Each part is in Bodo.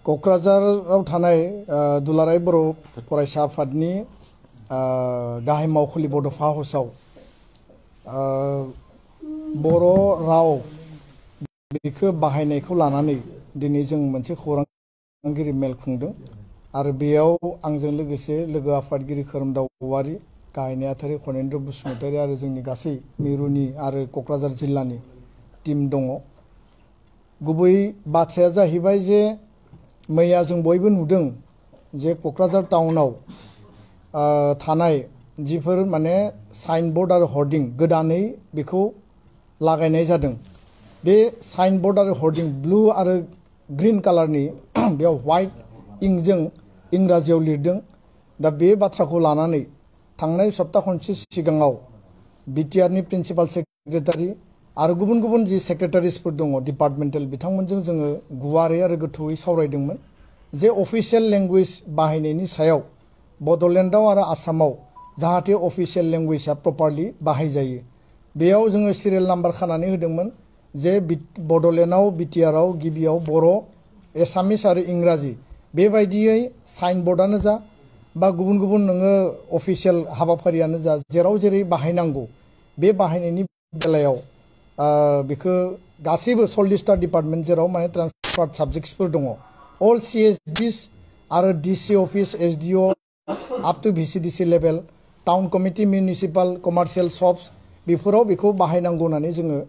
क'क्राझाराव थानाय दुलाराय बर' फरायसा आफादनि गाहाय मावखुलि बड'फा हाउसआव बर' राव बेखौ बाहायनायखौ लानानै दिनै जों मोनसे खौरांगिरि मेल खुंदों आरो बेयाव आंजों लोगोसे लोगो आफादगिरि खोरोमदाव औवारि गाहाय नेहाथारि खनेन्द्र बसुमतारी आरो जोंनि गासै मिरुनि आरो क'क्राझार जिल्लानि टीम दङ। गुबै बाथ्राया जाहैबाय जे मैया जों बयबो नुदों जे क'क्राझार टाउनाव थानाय जिफोर माने साइनबोर्ड आरो हर्डिं गोदानै बेखौ लागायनाय जादों। बे साइनबोर्ड आरो हर्डिं ब्लू आरो ग्रीन कालारनि बेयाव व्हाइट इंजों इंराजियाव लिरदों। दा बे बाथ्राखौ लानानै थांनाय सप्ता खनसे सिगाङाव बिटिआरनि प्रिन्सिपाल सेक्रेटारि आरो गुबुन गुबुन जि सेक्रेटारिसफोर दङ डिपार्टमेन्टेल बिथांमोनजों जोङो गुवारै आरो गोथौयै सावरायदोंमोन जे अफिसियेल लेंगुवेज बाहायनायनि सायाव बड'लेण्डआव आरो आसामाव जाहाथे अफिसियेल लेंगुवेजआ प्रपारलि बाहायजायो। बेयाव जोङो सिरियेल नाम्बार खानानै होदोंमोन जे बड'लेण्डआव बिटिआरआव गिबियाव बर', एसामिस आरो इंराजि बेबायदियै साइनबोर्डआनो जा बा गुबुन गुबुन नोङो अफिसियेल हाबाफारियानो जा जेराव जेरै बाहायनांगौ बे बाहायनायनि बेलायाव बेखौ गासैबो 40टा डिपार्टमेन्ट जेराव माने ट्रान्सफार्ड साबजेक्ट्सफोर दङ अल CSDs आरो DC office SDO up to VCDC level town committee municipal commercial shops बेफोराव बेखौ बाहायनांगौ होननानै जोङो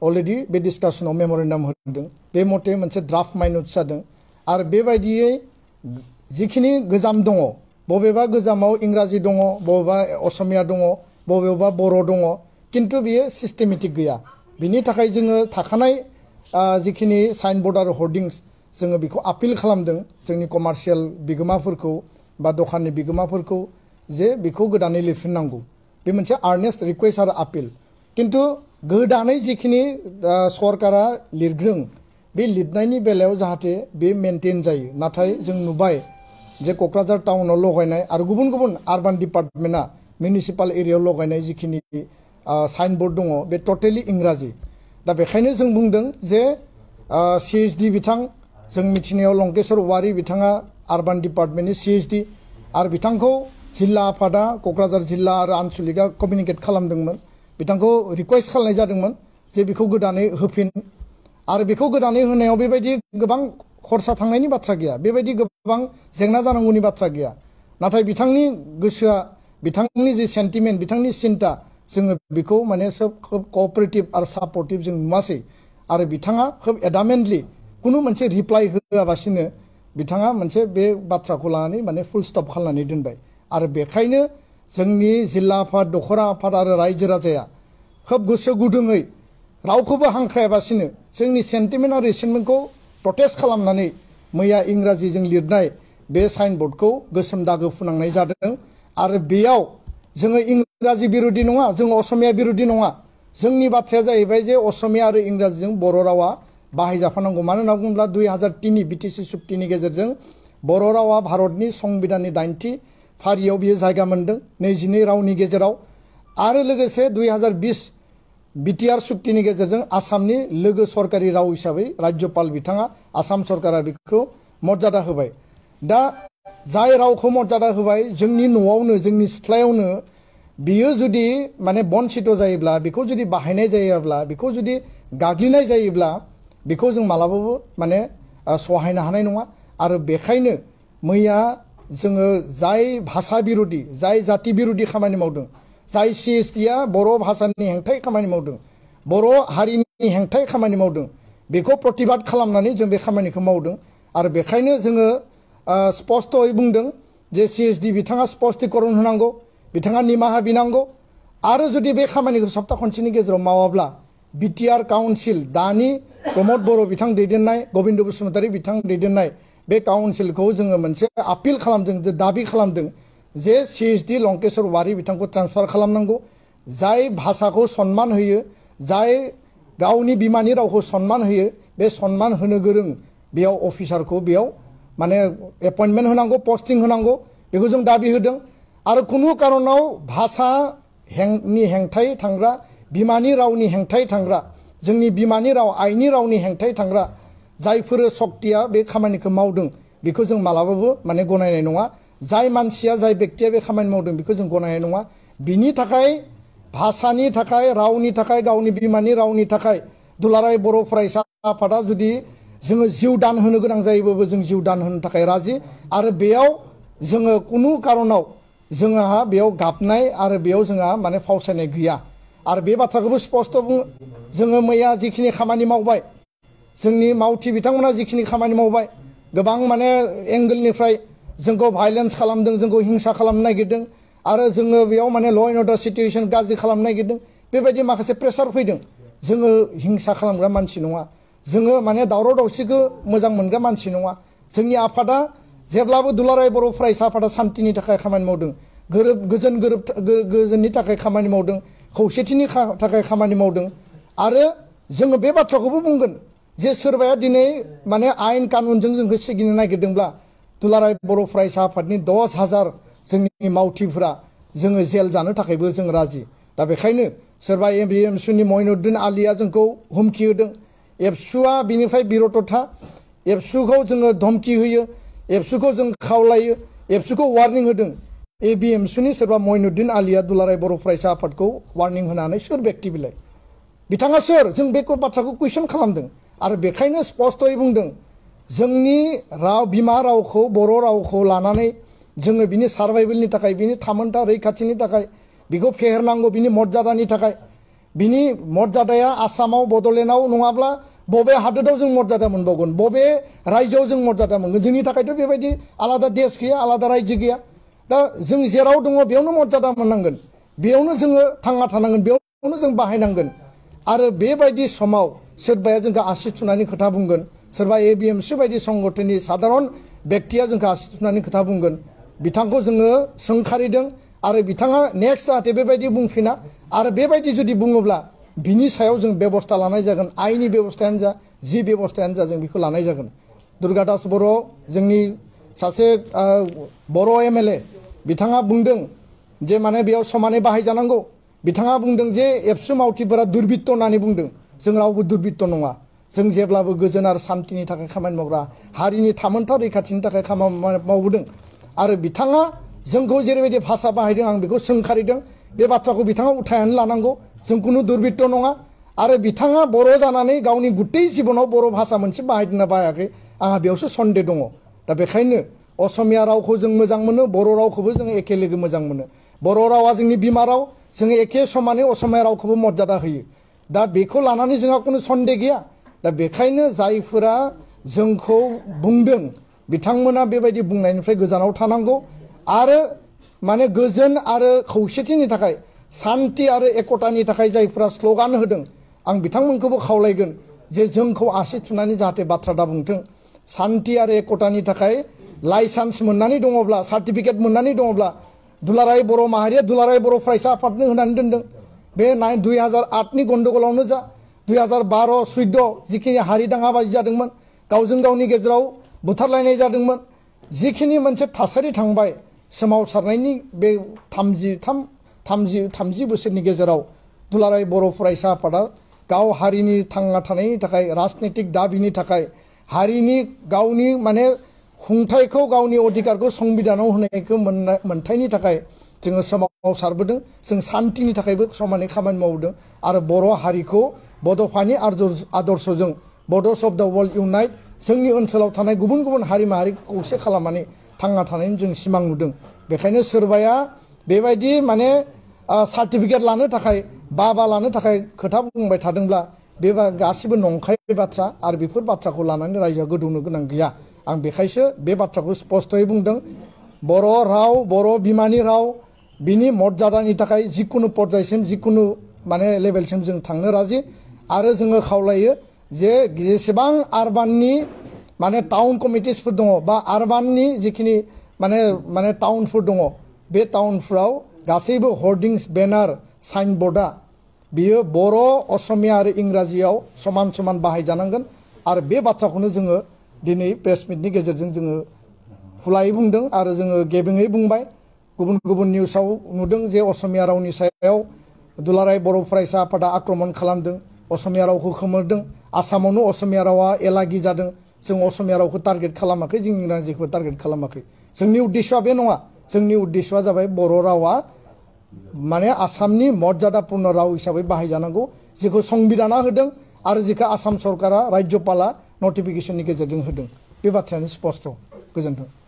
अलरेडि बे डिसकासनाव मेम'रेन्डाम होदों। बे मथे मोनसे ड्राफ्ट माइन'ट्स जादों आरो बेबायदियै जिखिनि गोजाम दङ बबेबा गोजामाव इंराजि दङ बबेबा असमिया दङ बबेबा बर' दङ किन्तु बेयो सिस्टेमेटिक गैया। बिनि थाखाय जोङो थाखानाय जिखिनि साइनबोर्ड आरो हर्डिंस जोङो बेखौ आपिल खालामदों जोंनि कमार्शियेल बिगोमाफोरखौ बा दखाननि बिगोमाफोरखौ जे बेखौ गोदानै लिरफिननांगौ। बे मोनसे आर्नेस्ट रिक्वेस्ट आरो आपिल। किन्तु गोदानै जिखिनि सरकारा लिरदों बे लिरनायनि बेलायाव जाहाथे बे मेनटेन जायो। नाथाय जों नुबाय जे क'क्राझार टाउनाव लगायनाय आरो गुबुन गुबुन आर्बान डिपार्टमेन्टआ मिउनिसिपाल एरियायाव लगायनाय जिखिनि साइनबोर्ड दङ बे टटेलि इंराजि। दा बेखायनो जों बुंदों जे CSD बिथां जों मिथिनायाव लंकेश्वर औवारि बिथाङा आर्बान डिपार्टमेन्टनि CSD आरो बिथांखौ जिल्ला आफादा क'क्राझार जिल्ला आरो आनसलिकआ कमिउनिकेट खालामदोंमोन। बिथांखौ रिक्वेस्ट खालामनाय जादोंमोन जे बेखौ गोदानै होफिन आरो बेखौ गोदानै होनायाव बेबायदि गोबां खरसा थांनायनि बाथ्रा गैया, बेबायदि गोबां जेंना जानांगौनि बाथ्रा गैया। नाथाय बिथांनि गोसोआ बिथांनि जि सेन्टिमेन्ट बिथांनि सिन्ता जोङो बेखौ माने सोब खोब क'अपारेटिभ आरो सापर्टिभ जों नुवासै आरो बिथाङा खोब एडामेन्टलि कुनु मोनसे रिप्लाइ होआबासिनो बिथाङा मोनसे बे बाथ्राखौ लानानै माने फुल स्टप खालामनानै दोनबाय आरो बेखायनो जोंनि जिल्ला आफाद दखरा आफाद आरो रायजो राजाया खोब गोसो गुदुङै रावखौबो हांख्रायाबासिनो जोंनि सेन्टिमेन्ट आरो रिसेन्टमेन्टखौ प्रटेस्ट खालामनानै मैया इंराजिजों लिरनाय बे साइनबोर्डखौ गोसोम दागो फुनांनाय जादों आरो बेयाव जोङो इंराजि बिरोधि नङा, जों असमिया बिरोधि नङा। जोंनि बाथ्राया जाहैबाय जे असमिया आरो इंराजिजों बर' रावा बाहायजाफानांगौ। मानो होनना बुङोब्ला 2003नि BTC सुक्तिनि गेजेरजों बर' रावा भारतनि संबिधाननि 8थि फारियाव बियो जायगा मोनदों 22 रावनि गेजेराव आरो लोगोसे 2020 बिटिआर सुक्तिनि गेजेरजों आसामनि लोगो सरकारि राव हिसाबै राज्यपाल बिथाङा आसाम सरकारा बेखौ मर्यादा होबाय। दा जाय रावखौ मर्यादा होबाय जोंनि न'आवनो जोंनि सिथ्लायावनो बियो जुदि माने बन्सित जायोब्ला बेखौ जुदि बाहायनाय जायोब्ला बेखौ जुदि गाग्लिनाय जायोब्ला बेखौ जों मालाबाबो माने सहायनो हानाय नङा आरो बेखायनो मैया जोङो जाय भाषा बिरोधि जाय जाति बिरोधि खामानि मावदों जाय CSDआ बर' भाषानि हेंथायै खामानि मावदों बर' हारिनि हेंथायै खामानि मावदों बेखौ प्रतिबाद खालामनानै जों बे खामानिखौ मावदों आरो बेखायनो जोङो स्पष्टयै बुंदों जे CSD बिथाङा स्पष्टीकरण होनांगौ, बिथाङा निमाहा बिनांगौ आरो जुदि बे खामानिखौ सप्ता खनसेनि गेजेराव मावाब्ला बिटिआर काउन्सिल दानि प्रमद बर' बिथां दैदेननाय गबिन्द बसुमतारी बिथां दैदेननाय बे काउन्सिलखौ जोङो मोनसे आपिल खालामदों जे दाबि खालामदों जे CSD लंकेश्वर औवारि बिथांखौ ट्रान्सफार खालामनांगौ। जाय भाषाखौ सन्मान होयो, जाय गावनि बिमानि रावखौ सन्मान होयो बे सन्मान होनो गोरों बेयाव अफिसारखौ बेयाव माने एपइन्टमेन्ट होनांगौ, पस्टिं होनांगौ बेखौ जों दाबि होदों आरो कुनु कारनाव भाषानि हेंथायै थांग्रा बिमानि रावनि हेंथायै थांग्रा जोंनि बिमानि राव आइनि रावनि हेंथायै थांग्रा जायफोर सक्तिया बे खामानिखौ मावदों बेखौ जों मालाबाबो माने गनायनाय नङा जाय मानसिया जाय बेक्तिया बे खामानि मावदों बेखौ जों गनायनाय नङा बिनि थाखाय भाषानि थाखाय रावनि थाखाय गावनि बिमानि रावनि थाखाय दुलाराय बर' फरायसा आफादा जुदि जोङो जिउ दान होनो गोनां जायोबाबो जों जिउ दान होनो थाखाय राजि आरो बेयाव जोङो कुनु कारनाव जोंहा बेयाव गाबनाय आरो बेयाव जोंहा माने फावसायनाय गैया आरो बे बाथ्राखौबो स्पष्ट बुङो जोङो मैया जिखिनि खामानि मावबाय जोंनि मावथि बिथांमोना जिखिनि खामानि मावबाय गोबां माने एंगेलनिफ्राय जोंखौ भायलेन्स खालामदों जोंखौ हिंसा खालामनो नागिरदों आरो जोङो बेयाव माने ल' एन्ड अर्डार सिटुएसन गाज्रि खालामनो नागिरदों बेबायदि माखासे प्रेसार फैदों जोङो हिंसा खालामग्रा मानसि नङा जोङो माने दावराव दावसिखौ मोजां मोनग्रा मानसि नङा जोंनि आफादा जेब्लाबो दुलाराय बर' फरायसा आफादा सान्तिनि थाखाय खामानि मावदों गोजोननि थाखाय खामानि मावदों खौसेथिनि थाखाय खामानि मावदों आरो जोङो बे बाथ्राखौबो बुंगोन जे सोरबाया दिनै माने आयेन कानुनजों जोंखौ सिगिनो नागिरदोंब्ला दुलाराय बर' फरायसा आफादनि 10,000 जोंनि मावथिफोरा जोङो जेल जानो थाखायबो जों राजि दा बेखायनो सोरबा ABSUनि मइनुद्दिन आलिया जोंखौ हुमखि होदों एबसुआ बिनिफ्राय बिरत था एबसुखौ जोङो धमखि होयो एबसुखौ जों खावलायो एबसुखौ वार्निं होदों ABSUनि सोरबा मइनुद्दिन आलिया दुलाराय बर' फरायसा आफादखौ वार्निं होनानै सोर बेक्ति बिलाय बिथाङा सोर जों बे बाथ्राखौ कुइसन खालामदों आरो बेखायनो स्पष्टयै बुंदों जोंनि राव बिमा रावखौ बर' रावखौ लानानै जोङो बिनि सार्भाइभेलनि थाखाय बिनि थामोनथा रैखाथिनि थाखाय बिखौ फेहेरनांगौ बिनि मर्यादानि थाखाय बिनि मर्यादाया आसामाव बड'लेण्डआव नङाब्ला बबे हादोराव जों मर्यादा मोनबावगोन बबे रायजोआव जों मर्यादा मोनगोन जोंनि थाखायथ' बेबायदि आलादा देश गैया आलादा रायजो गैया दा जों जेराव दङ बेयावनो मर्यादा मोननांगोन बेयावनो जोङो थांना थानांगोन बेयावनो जों बाहायनांगोन आरो बेबायदि समाव सोरबाया जोंखौ आसि थुनानै खोथा बुंगोन सोरबा ABSU बायदि संगठननि साधारन बेक्तिया जोंखौ आसि थुनानै खोथा बुंगोन बिथांखौ जोङो सोंखारिदों आरो बिथाङा नेक्स्ट जाहाथे बेबायदि बुंफिना आरो बेबायदि जुदि बुङोब्ला बिनि सायाव जों बेबस्था लानाय जागोन आइनि बेबस्थायानो जा जि बेबस्थायानो जा जों बेखौ लानाय जागोन दुर्गादास बर' जोंनि सासे बर' MLA बिथाङा बुंदों जे माने बेयाव समानै बाहायजानांगौ बिथाङा बुंदों जे एबसु मावथिफोरा दुर्बृत्त होननानै बुंदों जों रावबो दुर्बृत्त नङा जों जेब्लाबो गोजोन आरो सान्तिनि थाखाय खामानि मावग्रा हारिनि थामोनथा रैखाथिनि थाखाय खामानि मावबोदों आरो बिथाङा जोंखौ जेरैबायदि भाषा बाहायदों आं बेखौ सोंखारिदों बे बाथ्राखौ बिथाङा उथायनानै लानांगौ जों कुनु दुर्बृत्त नङा आरो बिथाङा बर' जानानै गावनि गुतै जिबनाव बर' भाषा मोनसे बाहायदोंना बाहायाखै आंहा बेयावसो सन्देह दङ दा बेखायनो असमिया रावखौ जों मोजां मोनो बर' रावखौबो जों एखे लोगो मोजां मोनो बर' रावा जोंनि बिमा राव जोङो एखे समानै असमिया रावखौबो मर्यादा होयो दा बेखौ लानानै जोंहा कुनु सन्देह गैया दा बेखायनो जायफोरा जोंखौ बुंदों बिथांमोना बेबायदि बुंनायनिफ्राय गोजानाव थानांगौ आरो माने गोजोन आरो खौसेथिनि थाखाय सान्ति आरो एकतानि थाखाय जायफोरा स्ल'गान होदों आं बिथांमोनखौबो खावलायगोन जे जोंखौ आसि थुनानै जाहाथे बाथ्रा दा बुंथों सान्ति आरो एकतानि थाखाय लाइसेन्स मोननानै दङब्ला सार्टिफिकेट मोननानै दङब्ला दुलाराय बर' माहारिया दुलाराय बर' फरायसा आफादनो होनानै दोनदों बे 2008नि गन्दगलावनो जा 2012-14 जिखिनि हारि दाङाबाजि जादोंमोन गावजों गावनि गेजेराव बुथारलायनाय जादोंमोन जिखिनि मोनसे थासारि थांबाय सोमावसारनायनि बे 30 बोसोरनि गेजेराव दुलाराय बर' फरायसा आफादा गाव हारिनि थांना थानायनि थाखाय राजनीतिक दाबिनि थाखाय हारिनि गावनि माने खुंथायखौ गावनि अधिकारखौ संबिधानाव होनायखौ मोनथायनि थाखाय जोङो सोमावसारबोदों जों सान्तिनि थाखायबो समानै खामानि मावदों आरो बर' हारिखौ बड'फानि आदर्शजों बड'स अफ द वर्ल्ड इउनाइट जोंनि ओनसोलाव थानाय गुबुन गुबुन हारि माहारिखौ खौसे खालामनानै थांना थानायनि जों सिमां नुदों बेखायनो सोरबाया बेबायदि माने सार्टिफिकेट लानो थाखाय बाबा लानो थाखाय खोथा बुंबाय थादोंब्ला बे गासिबो नंखाय बाथ्रा आरो बेफोर बाथ्राखौ लानानै रायजोआ गोदौनो गोनां गैया आं बेखायसो बे बाथ्राखौ स्पष्टयै बुंदों बर' राव बर' बिमानि राव बिनि मर्यादानि थाखाय जिकुनु पर्यायसिम जिकुनु माने लेभेलसिम जों थांनो राजि आरो जोङो खावलायो जे जेसेबां आरबाननि माने टाउन कमिटिसफोर दङ बा आरबाननि जिखिनि माने टाउनफोर दङ बे टाउनफोराव गासैबो हर्डिंस बेनार साइनबर्डआ बियो बर' असमिया आरो इंराजियाव समान समान बाहायजानांगोन आरो बे बाथ्राखौनो जोङो दिनै प्रेस मिटनि गेजेरजों जोङो खुलायै बुंदों आरो जोङो गेबेङै बुंबाय गुबुन गुबुन निउसाव नुदों जे असमिया रावनि सायाव दुलाराय बर' फरायसा आफादा आक्रमण खालामदों असमिया रावखौ खोमोरदों आसामावनो असमिया रावा एलागि जादों जों असमिया रावखौ टारगेट खालामाखै जों इंराजिखौ टारगेट खालामाखै जोंनि उद्देश्यआ बे नङा जोंनि उद्देश्यआ जाबाय बर' रावा माने आसामनि मर्यादापूर्ण राव हिसाबै बाहायजानांगौ जेखौ संबिधाना होदों आरो जेखौ आसाम सरकारा राज्यपाला नटिफिकेशननि गेजेरजों होदों बे बाथ्रायानो स्पष्ट गोजोन्थों